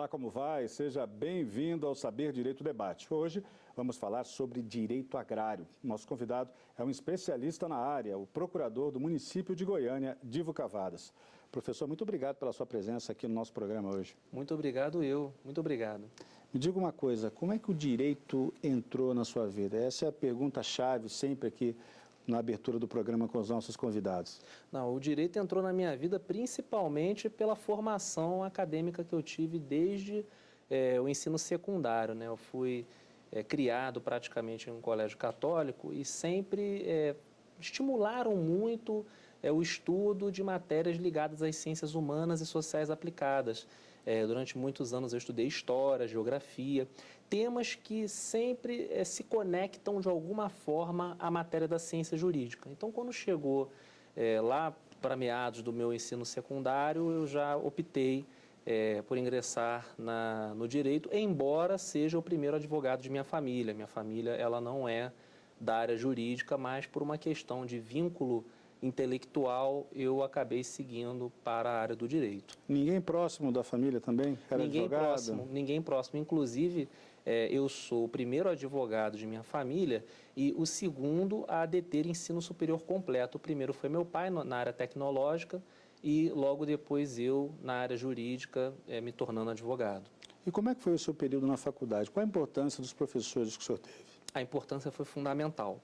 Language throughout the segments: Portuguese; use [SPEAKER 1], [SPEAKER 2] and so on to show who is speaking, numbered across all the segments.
[SPEAKER 1] Olá, como vai? Seja bem-vindo ao Saber Direito Debate. Hoje vamos falar sobre direito agrário. Nosso convidado é um especialista na área, o procurador do município de Goiânia, Divo Cavadas. Professor, muito obrigado pela sua presença aqui no nosso programa hoje.
[SPEAKER 2] Muito obrigado muito obrigado.
[SPEAKER 1] Me diga uma coisa, como é que o direito entrou na sua vida? Essa é a pergunta-chave sempre aqui na abertura do programa com os nossos convidados.
[SPEAKER 2] Não, o direito entrou na minha vida principalmente pela formação acadêmica que eu tive desde o ensino secundário, né? Eu fui criado praticamente em um colégio católico e sempre estimularam muito o estudo de matérias ligadas às ciências humanas e sociais aplicadas. Durante muitos anos eu estudei história, geografia, temas que sempre se conectam de alguma forma à matéria da ciência jurídica. Então, quando chegou lá para meados do meu ensino secundário, eu já optei por ingressar no direito, embora seja o primeiro advogado de minha família. Minha família ela não é da área jurídica, mas por uma questão de vínculo intelectual, eu acabei seguindo para a área do direito.
[SPEAKER 1] Ninguém próximo da família também era advogado?
[SPEAKER 2] Ninguém próximo. Inclusive, eu sou o primeiro advogado de minha família e o segundo a deter ensino superior completo. O primeiro foi meu pai na área tecnológica e logo depois eu na área jurídica, me tornando advogado.
[SPEAKER 1] E como é que foi o seu período na faculdade? Qual a importância dos professores que o senhor teve?
[SPEAKER 2] A importância foi fundamental.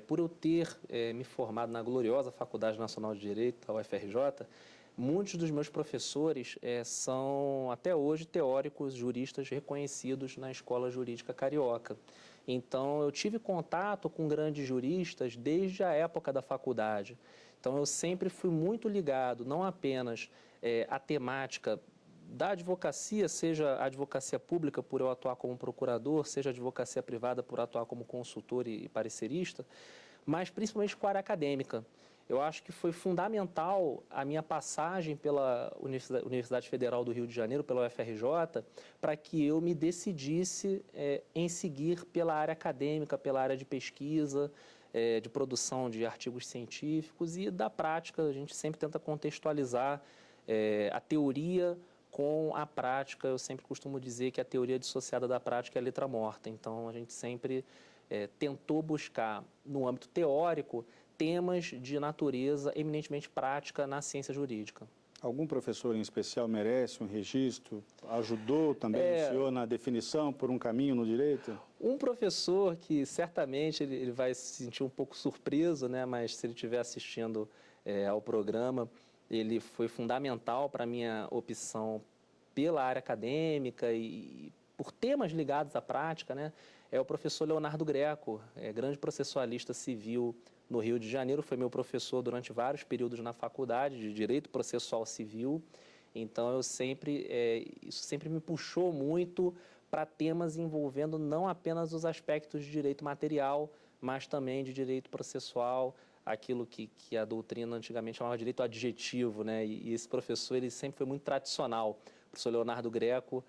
[SPEAKER 2] Por eu ter me formado na gloriosa Faculdade Nacional de Direito, a UFRJ, muitos dos meus professores são, até hoje, teóricos juristas reconhecidos na Escola Jurídica Carioca. Então, eu tive contato com grandes juristas desde a época da faculdade. Então, eu sempre fui muito ligado, não apenas à temática da advocacia, seja a advocacia pública por eu atuar como procurador, seja a advocacia privada por atuar como consultor e parecerista, mas principalmente com a área acadêmica. Eu acho que foi fundamental a minha passagem pela Universidade Federal do Rio de Janeiro, pela UFRJ, para que eu me decidisse em seguir pela área acadêmica, pela área de pesquisa, de produção de artigos científicos e da prática. A gente sempre tenta contextualizar a teoria com a prática. Eu sempre costumo dizer que a teoria dissociada da prática é a letra morta. Então, a gente sempre tentou buscar, no âmbito teórico, temas de natureza eminentemente prática na ciência jurídica.
[SPEAKER 1] Algum professor em especial merece um registro? Ajudou também o senhor na definição por um caminho no direito?
[SPEAKER 2] Um professor que certamente ele vai se sentir um pouco surpreso, né? Mas se ele estiver assistindo ao programa, ele foi fundamental para a minha opção pela área acadêmica e por temas ligados à prática, né? É o professor Leonardo Greco, grande processualista civil no Rio de Janeiro, foi meu professor durante vários períodos na faculdade de Direito Processual Civil. Então, isso sempre me puxou muito para temas envolvendo não apenas os aspectos de direito material, mas também de direito processual, aquilo que a doutrina antigamente chamava de direito adjetivo, né? E esse professor ele sempre foi muito tradicional. O professor Leonardo Greco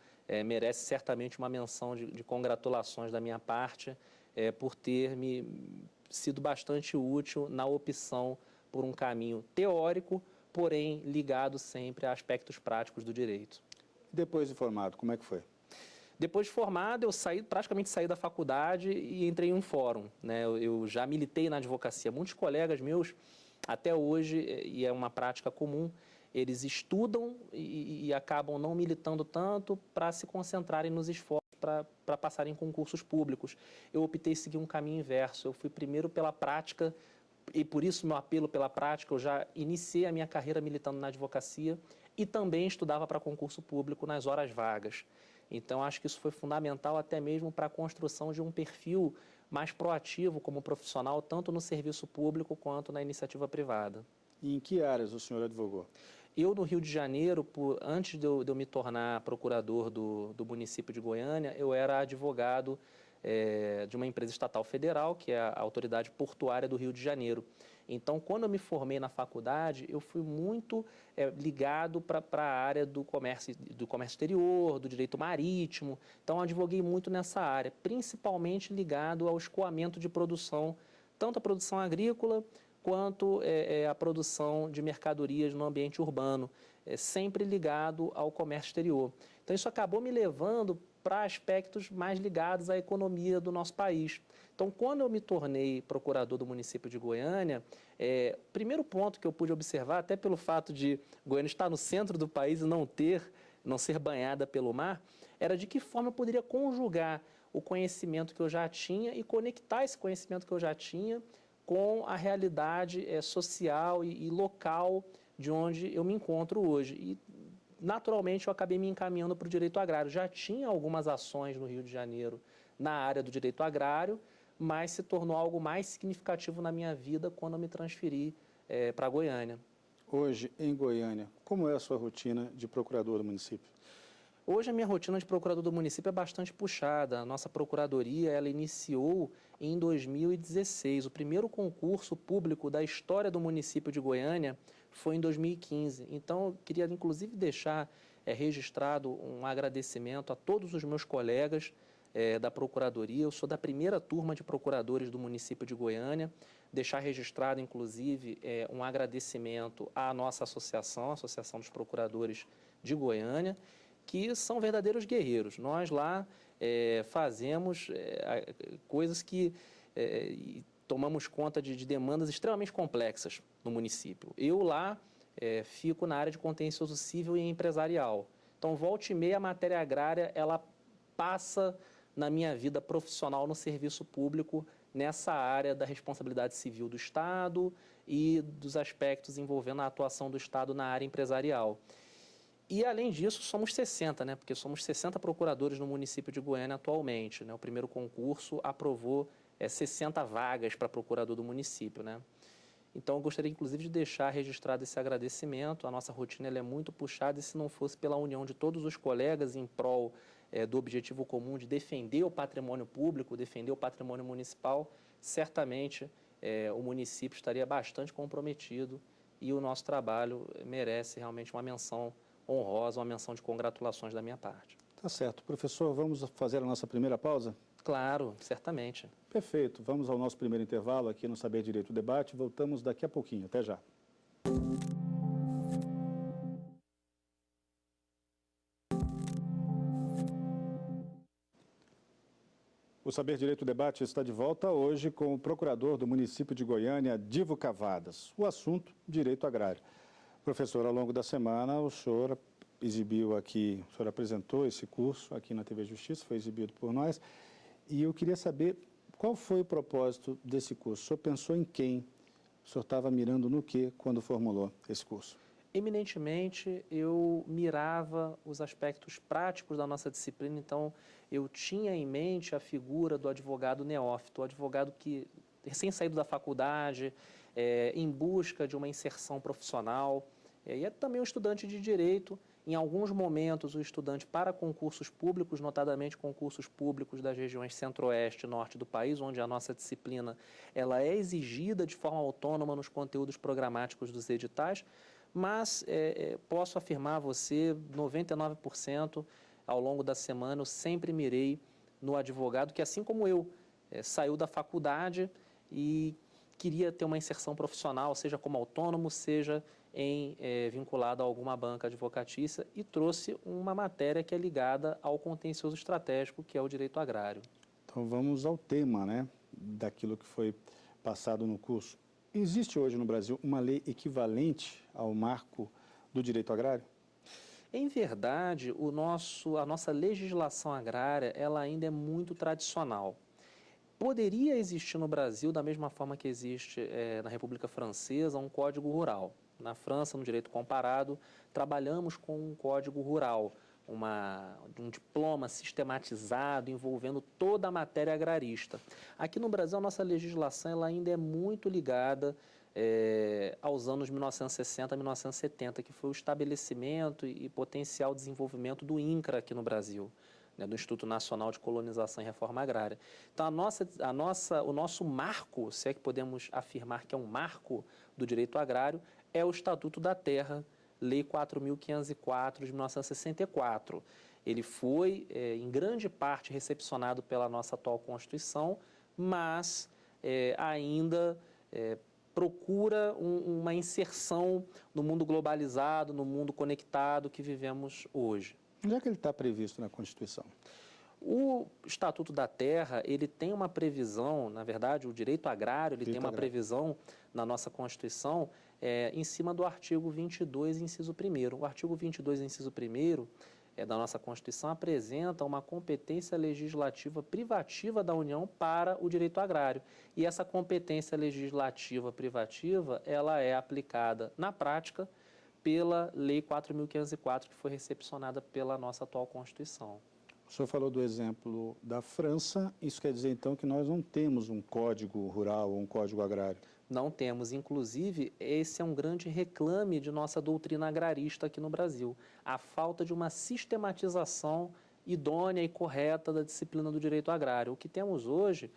[SPEAKER 2] merece certamente uma menção de congratulações da minha parte por ter me sido bastante útil na opção por um caminho teórico, porém ligado sempre a aspectos práticos do direito.
[SPEAKER 1] Depois de formado, como é que foi?
[SPEAKER 2] Depois de formado, eu praticamente saí da faculdade e entrei em um fórum, né? Eu já militei na advocacia. Muitos colegas meus, até hoje, e é uma prática comum, eles estudam e acabam não militando tanto para se concentrarem nos esforços para passarem em concursos públicos. Eu optei seguir um caminho inverso. Eu fui primeiro pela prática e por isso meu apelo pela prática. Eu já iniciei a minha carreira militando na advocacia e também estudava para concurso público nas horas vagas. Então, acho que isso foi fundamental até mesmo para a construção de um perfil mais proativo como profissional, tanto no serviço público quanto na iniciativa privada.
[SPEAKER 1] E em que áreas o senhor advogou?
[SPEAKER 2] Eu, no Rio de Janeiro, antes de eu me tornar procurador do município de Goiânia, eu era advogado de uma empresa estatal federal, que é a Autoridade Portuária do Rio de Janeiro. Então, quando eu me formei na faculdade, eu fui muito ligado para a área do comércio exterior, do direito marítimo. Então, eu advoguei muito nessa área, principalmente ligado ao escoamento de produção, tanto a produção agrícola quanto a produção de mercadorias no ambiente urbano, sempre ligado ao comércio exterior. Então, isso acabou me levando para aspectos mais ligados à economia do nosso país. Então, quando eu me tornei procurador do município de Goiânia, o primeiro ponto que eu pude observar, até pelo fato de Goiânia estar no centro do país e não ser banhada pelo mar, era de que forma eu poderia conjugar o conhecimento que eu já tinha e conectar esse conhecimento que eu já tinha com a realidade social e local de onde eu me encontro hoje. E, naturalmente, eu acabei me encaminhando para o direito agrário. Já tinha algumas ações no Rio de Janeiro na área do direito agrário, mas se tornou algo mais significativo na minha vida quando eu me transferi para Goiânia.
[SPEAKER 1] Hoje, em Goiânia, como é a sua rotina de procurador do município?
[SPEAKER 2] Hoje a minha rotina de procurador do município é bastante puxada. A nossa procuradoria, ela iniciou em 2016. O primeiro concurso público da história do município de Goiânia foi em 2015. Então, eu queria inclusive deixar registrado um agradecimento a todos os meus colegas da procuradoria. Eu sou da primeira turma de procuradores do município de Goiânia. Deixar registrado, inclusive, um agradecimento à nossa associação, a Associação dos Procuradores de Goiânia, que são verdadeiros guerreiros. Nós lá fazemos coisas que tomamos conta de demandas extremamente complexas no município. Eu lá fico na área de contencioso civil e empresarial. Então, volta e meia, a matéria agrária, ela passa na minha vida profissional no serviço público, nessa área da responsabilidade civil do Estado e dos aspectos envolvendo a atuação do Estado na área empresarial. E, além disso, somos 60, né? Porque somos 60 procuradores no município de Goiânia atualmente, né? O primeiro concurso aprovou 60 vagas para procurador do município, né? Então, eu gostaria, inclusive, de deixar registrado esse agradecimento. A nossa rotina ela é muito puxada e, se não fosse pela união de todos os colegas em prol do objetivo comum de defender o patrimônio público, defender o patrimônio municipal, certamente o município estaria bastante comprometido e o nosso trabalho merece realmente uma menção honrosa, uma menção de congratulações da minha parte.
[SPEAKER 1] Tá certo. Professor, vamos fazer a nossa primeira pausa?
[SPEAKER 2] Claro, certamente.
[SPEAKER 1] Perfeito. Vamos ao nosso primeiro intervalo aqui no Saber Direito Debate. Voltamos daqui a pouquinho. Até já. O Saber Direito Debate está de volta hoje com o procurador do município de Goiânia, Divo Cavadas. O assunto, direito agrário. Professor, ao longo da semana, o senhor apresentou esse curso aqui na TV Justiça, foi exibido por nós, e eu queria saber qual foi o propósito desse curso. O senhor pensou em quem? O senhor estava mirando no quê quando formulou esse curso?
[SPEAKER 2] Eminentemente, eu mirava os aspectos práticos da nossa disciplina, então eu tinha em mente a figura do advogado neófito, o advogado que, recém-saído da faculdade, em busca de uma inserção profissional, e é também um estudante de direito. Em alguns momentos, o estudante para concursos públicos, notadamente concursos públicos das regiões centro-oeste e norte do país, onde a nossa disciplina ela é exigida de forma autônoma nos conteúdos programáticos dos editais, mas posso afirmar a você, 99% ao longo da semana, eu sempre mirei no advogado que, assim como eu, saiu da faculdade e queria ter uma inserção profissional, seja como autônomo, seja vinculado a alguma banca advocatícia, e trouxe uma matéria que é ligada ao contencioso estratégico, que é o direito agrário.
[SPEAKER 1] Então vamos ao tema, né, daquilo que foi passado no curso. Existe hoje no Brasil uma lei equivalente ao marco do direito agrário?
[SPEAKER 2] Em verdade, a nossa legislação agrária ela ainda é muito tradicional. Poderia existir no Brasil, da mesma forma que existe na República Francesa, um código rural. Na França, no direito comparado, trabalhamos com um código rural, um diploma sistematizado envolvendo toda a matéria agrarista. Aqui no Brasil, a nossa legislação ela ainda é muito ligada aos anos 1960 a 1970, que foi o estabelecimento e potencial desenvolvimento do INCRA aqui no Brasil, né, do Instituto Nacional de Colonização e Reforma Agrária. Então, o nosso marco, se é que podemos afirmar que é um marco do direito agrário, é o Estatuto da Terra, Lei 4.504 de 1964. Ele foi, em grande parte, recepcionado pela nossa atual Constituição, mas ainda procura uma inserção no mundo globalizado, no mundo conectado que vivemos hoje.
[SPEAKER 1] Onde é que ele está previsto na Constituição?
[SPEAKER 2] O Estatuto da Terra, ele tem uma previsão, na verdade, o direito agrário, ele tem uma previsão na nossa Constituição em cima do artigo 22, inciso 1º. O artigo 22, inciso 1º da nossa Constituição apresenta uma competência legislativa privativa da União para o direito agrário. E essa competência legislativa privativa, ela é aplicada na prática pela Lei 4.504, que foi recepcionada pela nossa atual Constituição.
[SPEAKER 1] O senhor falou do exemplo da França, isso quer dizer então que nós não temos um código rural ou um código agrário?
[SPEAKER 2] Não temos, inclusive, esse é um grande reclame de nossa doutrina agrarista aqui no Brasil, a falta de uma sistematização idônea e correta da disciplina do direito agrário. O que temos hoje,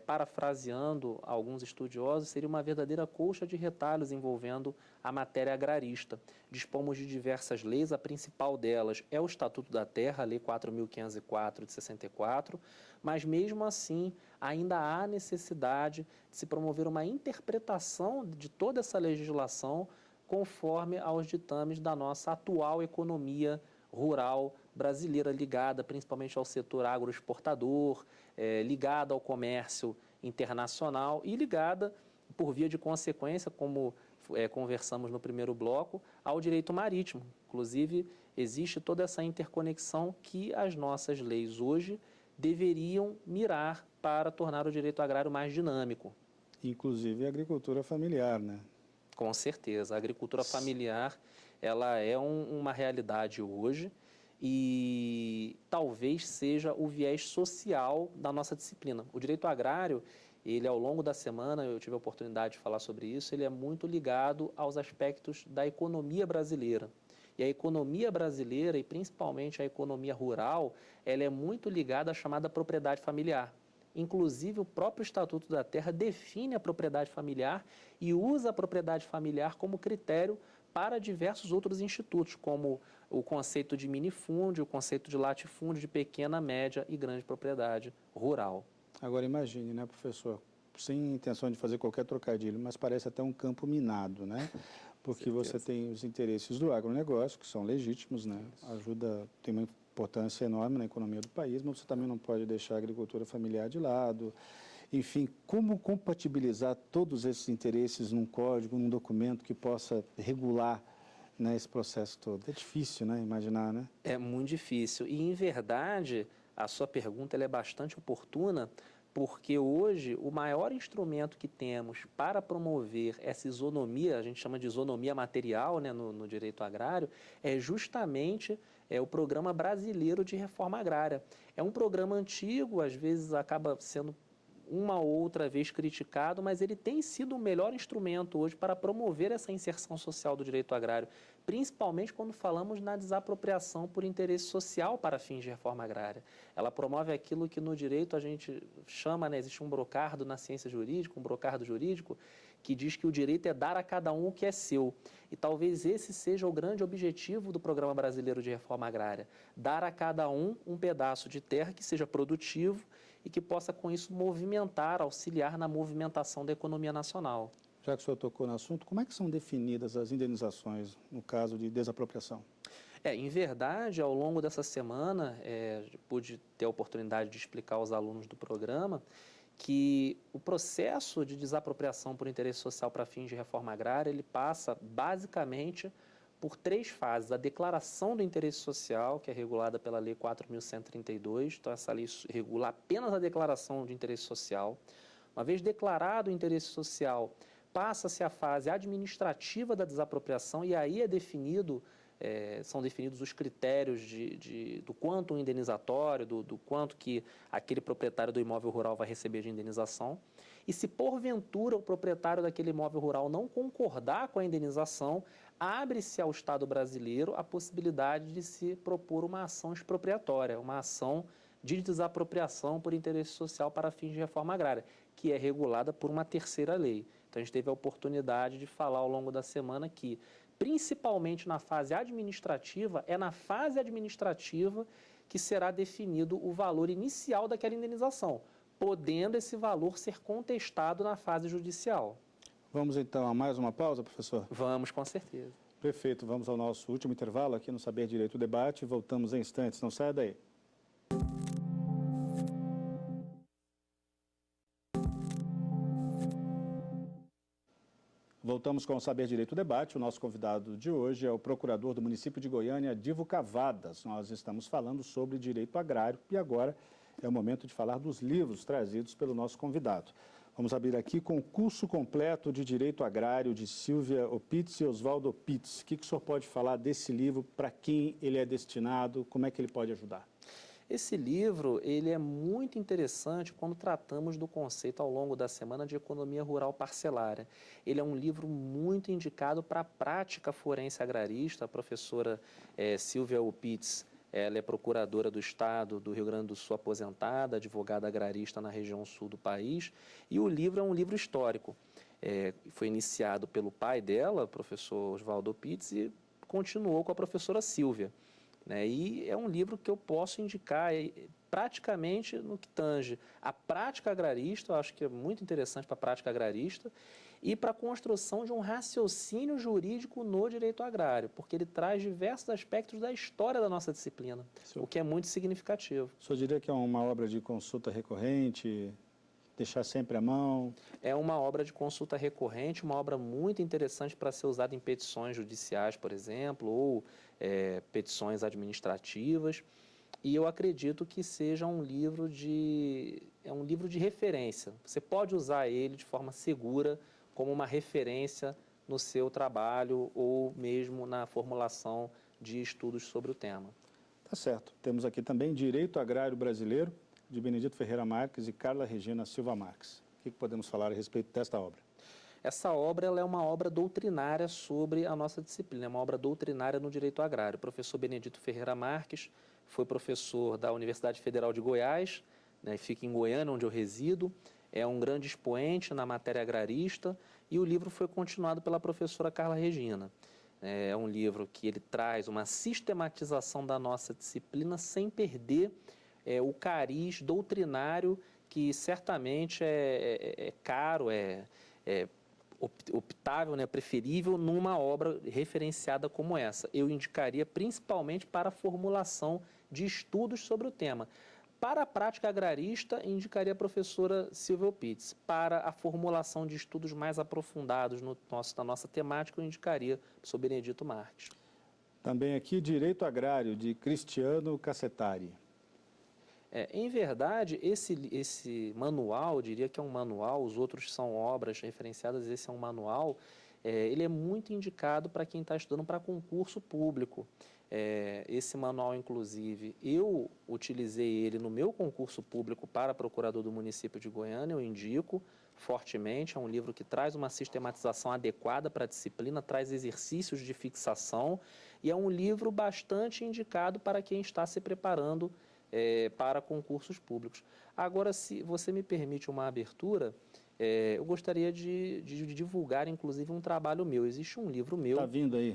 [SPEAKER 2] parafraseando alguns estudiosos, seria uma verdadeira colcha de retalhos envolvendo a matéria agrarista. Dispomos de diversas leis, a principal delas é o Estatuto da Terra, a Lei 4.504 de 64, mas mesmo assim ainda há necessidade de se promover uma interpretação de toda essa legislação conforme aos ditames da nossa atual economia rural brasileira, ligada principalmente ao setor agroexportador, ligada ao comércio internacional e ligada, por via de consequência, como conversamos no primeiro bloco, ao direito marítimo. Inclusive, existe toda essa interconexão que as nossas leis hoje deveriam mirar para tornar o direito agrário mais dinâmico.
[SPEAKER 1] Inclusive a agricultura familiar, né?
[SPEAKER 2] Com certeza. A agricultura familiar, ela é uma realidade hoje e talvez seja o viés social da nossa disciplina. O direito agrário, ele ao longo da semana, eu tive a oportunidade de falar sobre isso, ele é muito ligado aos aspectos da economia brasileira. E a economia brasileira, e principalmente a economia rural, ela é muito ligada à chamada propriedade familiar. Inclusive, o próprio Estatuto da Terra define a propriedade familiar e usa a propriedade familiar como critério para diversos outros institutos, como o conceito de minifúndio, o conceito de latifúndio, de pequena, média e grande propriedade rural.
[SPEAKER 1] Agora imagine, né, professor, sem intenção de fazer qualquer trocadilho, mas parece até um campo minado, né? Porque você tem os interesses do agronegócio, que são legítimos, né? Tem uma importância enorme na economia do país, mas você também não pode deixar a agricultura familiar de lado. Enfim, como compatibilizar todos esses interesses num código, num documento que possa regular, né, esse processo todo? É difícil, né, imaginar, né? É
[SPEAKER 2] muito difícil. E, em verdade, a sua pergunta ela é bastante oportuna, porque hoje o maior instrumento que temos para promover essa isonomia, a gente chama de isonomia material, né, no direito agrário, é justamente o Programa Brasileiro de Reforma Agrária. É um programa antigo, às vezes acaba sendo uma ou outra vez criticado, mas ele tem sido o melhor instrumento hoje para promover essa inserção social do direito agrário, principalmente quando falamos na desapropriação por interesse social para fins de reforma agrária. Ela promove aquilo que no direito a gente chama, né, existe um brocardo na ciência jurídica, um brocardo jurídico, que diz que o direito é dar a cada um o que é seu. E talvez esse seja o grande objetivo do Programa Brasileiro de Reforma Agrária, dar a cada um pedaço de terra que seja produtivo e que possa, com isso, movimentar, auxiliar na movimentação da economia nacional.
[SPEAKER 1] Já que o senhor tocou no assunto, como é que são definidas as indenizações no caso de desapropriação?
[SPEAKER 2] Em verdade, ao longo dessa semana, pude ter a oportunidade de explicar aos alunos do programa que o processo de desapropriação por interesse social para fins de reforma agrária, ele passa basicamente por 3 fases. A declaração do interesse social, que é regulada pela Lei 4.132, então essa lei regula apenas a declaração de interesse social. Uma vez declarado o interesse social, passa-se a fase administrativa da desapropriação e aí são definidos os critérios do quanto o indenizatório, do quanto que aquele proprietário do imóvel rural vai receber de indenização. E se porventura o proprietário daquele imóvel rural não concordar com a indenização, abre-se ao Estado brasileiro a possibilidade de se propor uma ação expropriatória, uma ação de desapropriação por interesse social para fins de reforma agrária, que é regulada por uma terceira lei. Então, a gente teve a oportunidade de falar ao longo da semana que, principalmente na fase administrativa, é na fase administrativa que será definido o valor inicial daquela indenização, podendo esse valor ser contestado na fase judicial.
[SPEAKER 1] Vamos então a mais uma pausa, professor?
[SPEAKER 2] Vamos, com certeza.
[SPEAKER 1] Perfeito, vamos ao nosso último intervalo aqui no Saber Direito Debate. Voltamos em instantes, não saia daí. Voltamos com o Saber Direito Debate. O nosso convidado de hoje é o procurador do município de Goiânia, Divo Cavadas. Nós estamos falando sobre direito agrário e agora é o momento de falar dos livros trazidos pelo nosso convidado. Vamos abrir aqui com o curso completo de Direito Agrário de Silvia Opitz e Oswaldo Opitz. O que o senhor pode falar desse livro, para quem ele é destinado, como é que ele pode ajudar?
[SPEAKER 2] Esse livro ele é muito interessante quando tratamos do conceito ao longo da semana de economia rural parcelária. Ele é um livro muito indicado para a prática forense agrarista. A professora Silvia Opitz, ela é procuradora do Estado do Rio Grande do Sul, aposentada, advogada agrarista na região sul do país. E o livro é um livro histórico. Foi iniciado pelo pai dela, o professor Oswaldo Opitz, e continuou com a professora Silvia. E é um livro que eu posso indicar praticamente no que tange a prática agrarista. Eu acho que é muito interessante para a prática agrarista e para a construção de um raciocínio jurídico no direito agrário, porque ele traz diversos aspectos da história da nossa disciplina, o que é muito significativo.
[SPEAKER 1] O senhor diria que é uma obra de consulta recorrente, deixar sempre à mão?
[SPEAKER 2] É uma obra de consulta recorrente, uma obra muito interessante para ser usada em petições judiciais, por exemplo, ou petições administrativas. E eu acredito que seja um livro de referência. Você pode usar ele de forma segura como uma referência no seu trabalho ou mesmo na formulação de estudos sobre o tema.
[SPEAKER 1] Tá certo. Temos aqui também Direito Agrário Brasileiro, de Benedito Ferreira Marques e Carla Regina Silva Marques. O que podemos falar a respeito desta obra?
[SPEAKER 2] Essa obra ela é uma obra doutrinária sobre a nossa disciplina, é uma obra doutrinária no direito agrário. O professor Benedito Ferreira Marques foi professor da Universidade Federal de Goiás, fica em Goiânia, onde eu resido, é um grande expoente na matéria agrarista, e o livro foi continuado pela professora Carla Regina. É um livro que ele traz uma sistematização da nossa disciplina sem perder o cariz doutrinário, que certamente é caro, optável, preferível numa obra referenciada como essa. Eu indicaria principalmente para a formulação de estudos sobre o tema. Para a prática agrarista, indicaria a professora Silvia Opitz. Para a formulação de estudos mais aprofundados na nossa temática, eu indicaria o professor Benedito Marques.
[SPEAKER 1] Também aqui, Direito Agrário, de Cristiano Cassetari.
[SPEAKER 2] Em verdade, esse manual, eu diria que é um manual, os outros são obras referenciadas, esse é um manual, ele é muito indicado para quem está estudando para concurso público. Esse manual, inclusive, eu utilizei ele no meu concurso público para procurador do município de Goiânia, eu indico fortemente, é um livro que traz uma sistematização adequada para a disciplina, traz exercícios de fixação e é um livro bastante indicado para quem está se preparando para concursos públicos. Agora, se você me permite uma abertura, eu gostaria de divulgar, inclusive, um trabalho meu. Existe um livro meu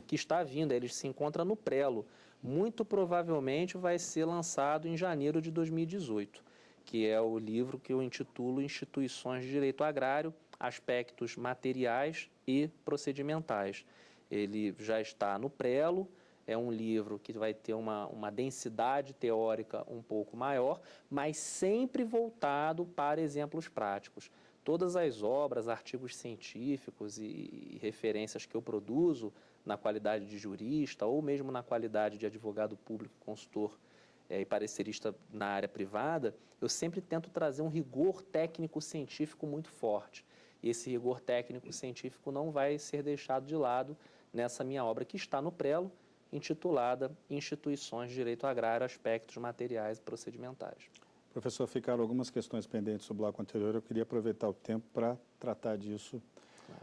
[SPEAKER 2] que está vindo, ele se encontra no Prelo. Muito provavelmente vai ser lançado em janeiro de 2018, que é o livro que eu intitulo Instituições de Direito Agrário, Aspectos Materiais e Procedimentais. Ele já está no Prelo. É um livro que vai ter uma densidade teórica um pouco maior, mas sempre voltado para exemplos práticos. Todas as obras, artigos científicos e referências que eu produzo na qualidade de jurista ou mesmo na qualidade de advogado público, consultor e parecerista na área privada, eu sempre tento trazer um rigor técnico-científico muito forte. E esse rigor técnico-científico não vai ser deixado de lado nessa minha obra que está no Prelo, intitulada Instituições de Direito Agrário, Aspectos Materiais e Procedimentais.
[SPEAKER 1] Professor, ficaram algumas questões pendentes do bloco anterior, eu queria aproveitar o tempo para tratar disso.
[SPEAKER 2] Claro.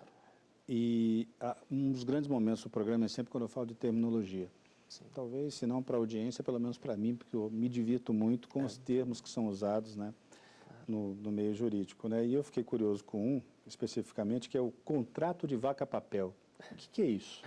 [SPEAKER 1] E um dos grandes momentos do programa é sempre quando eu falo de terminologia.
[SPEAKER 2] Sim.
[SPEAKER 1] Talvez, se não para a audiência, pelo menos para mim, porque eu me divirto muito com os termos que são usados no meio jurídico. E eu fiquei curioso com um, especificamente, que é o contrato de vaca-papel. O que é isso?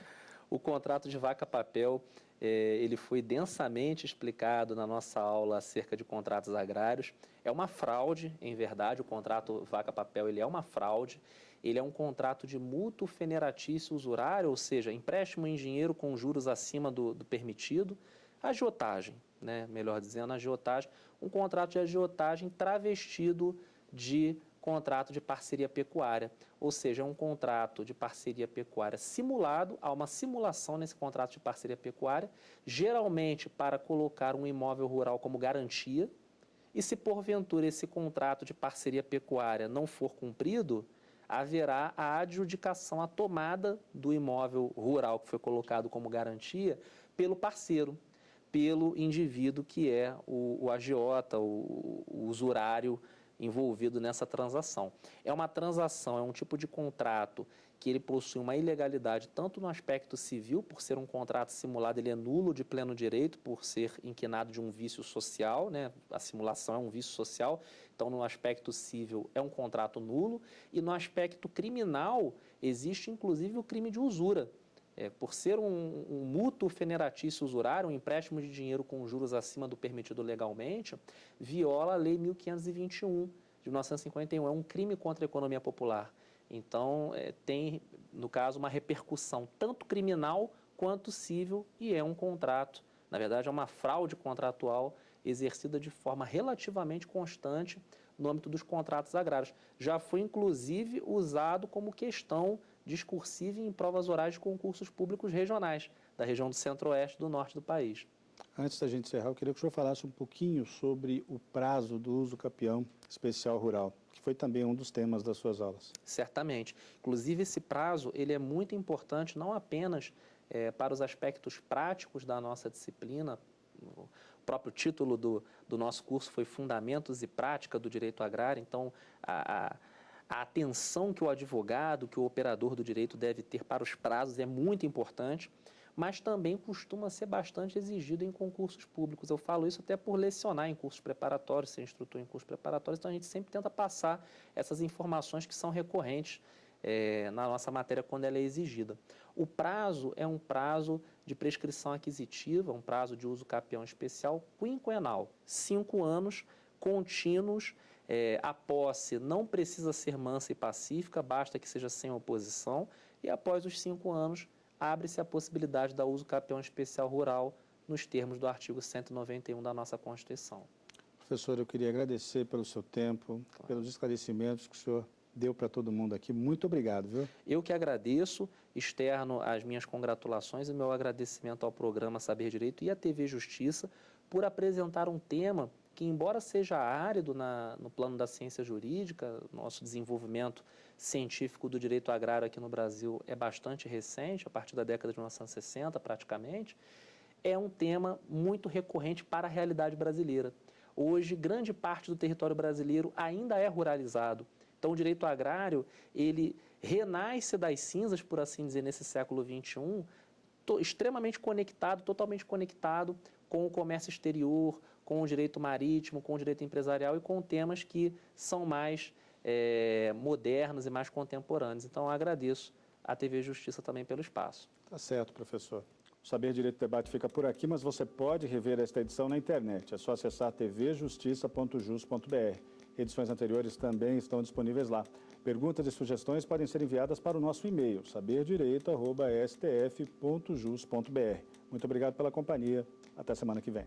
[SPEAKER 2] O contrato de vaca-papel ele foi densamente explicado na nossa aula acerca de contratos agrários. É uma fraude, em verdade, o contrato vaca-papel ele é uma fraude. Ele é um contrato de mútuo feneratício usurário, ou seja, empréstimo em dinheiro com juros acima do permitido. Agiotagem, né? Melhor dizendo, agiotagem. Um contrato de agiotagem travestido de contrato de parceria pecuária, ou seja, é um contrato de parceria pecuária simulado, há uma simulação nesse contrato de parceria pecuária, geralmente para colocar um imóvel rural como garantia, e se porventura esse contrato de parceria pecuária não for cumprido, haverá a adjudicação, a tomada do imóvel rural que foi colocado como garantia pelo parceiro, pelo indivíduo que é o agiota, o usurário envolvido nessa transação. É uma transação, é um tipo de contrato que ele possui uma ilegalidade tanto no aspecto civil, por ser um contrato simulado, ele é nulo de pleno direito, por ser inquinado de um vício social, né? A simulação é um vício social, então no aspecto civil é um contrato nulo, e no aspecto criminal existe inclusive o crime de usura. Por ser um mútuo feneratício usurário, um empréstimo de dinheiro com juros acima do permitido legalmente, viola a Lei 1521 de 1951, é um crime contra a economia popular. Então, tem, no caso, uma repercussão tanto criminal quanto civil, e é um contrato, na verdade é uma fraude contratual exercida de forma relativamente constante no âmbito dos contratos agrários. Já foi, inclusive, usado como questão discursiva em provas orais de concursos públicos regionais, da região do centro-oeste e do norte do país.
[SPEAKER 1] Antes da gente encerrar, eu queria que o senhor falasse um pouquinho sobre o prazo do uso capião especial rural, que foi também um dos temas das suas aulas.
[SPEAKER 2] Certamente. Inclusive, esse prazo ele é muito importante, não apenas para os aspectos práticos da nossa disciplina. O próprio título do nosso curso foi Fundamentos e Prática do Direito Agrário, então a atenção que o advogado, que o operador do direito deve ter para os prazos é muito importante, mas também costuma ser bastante exigido em concursos públicos. Eu falo isso até por lecionar em cursos preparatórios, ser instrutor em cursos preparatórios, então a gente sempre tenta passar essas informações que são recorrentes na nossa matéria quando ela é exigida. O prazo é um prazo de prescrição aquisitiva, um prazo de uso capião especial quinquenal, 5 anos contínuos. A posse não precisa ser mansa e pacífica, basta que seja sem oposição, e após os 5 anos, abre-se a possibilidade da uso capião especial rural nos termos do artigo 191 da nossa Constituição.
[SPEAKER 1] Professor, eu queria agradecer pelo seu tempo, pelos esclarecimentos que o senhor deu para todo mundo aqui. Muito obrigado, viu?
[SPEAKER 2] Eu que agradeço, externo as minhas congratulações e meu agradecimento ao programa Saber Direito e à TV Justiça por apresentar um tema que, embora seja árido no plano da ciência jurídica, nosso desenvolvimento científico do direito agrário aqui no Brasil é bastante recente, a partir da década de 1960 praticamente, é um tema muito recorrente para a realidade brasileira. Hoje, grande parte do território brasileiro ainda é ruralizado. Então, o direito agrário, ele renasce das cinzas, por assim dizer, nesse século XXI, extremamente conectado, totalmente conectado com o comércio exterior, com o direito marítimo, com o direito empresarial e com temas que são mais modernos e mais contemporâneos. Então, eu agradeço à TV Justiça também pelo espaço.
[SPEAKER 1] Tá certo, professor. O Saber Direito Debate fica por aqui, mas você pode rever esta edição na internet. É só acessar tvjustiça.jus.br. Edições anteriores também estão disponíveis lá. Perguntas e sugestões podem ser enviadas para o nosso e-mail, saberdireito@stf.jus.br. Muito obrigado pela companhia. Até semana que vem.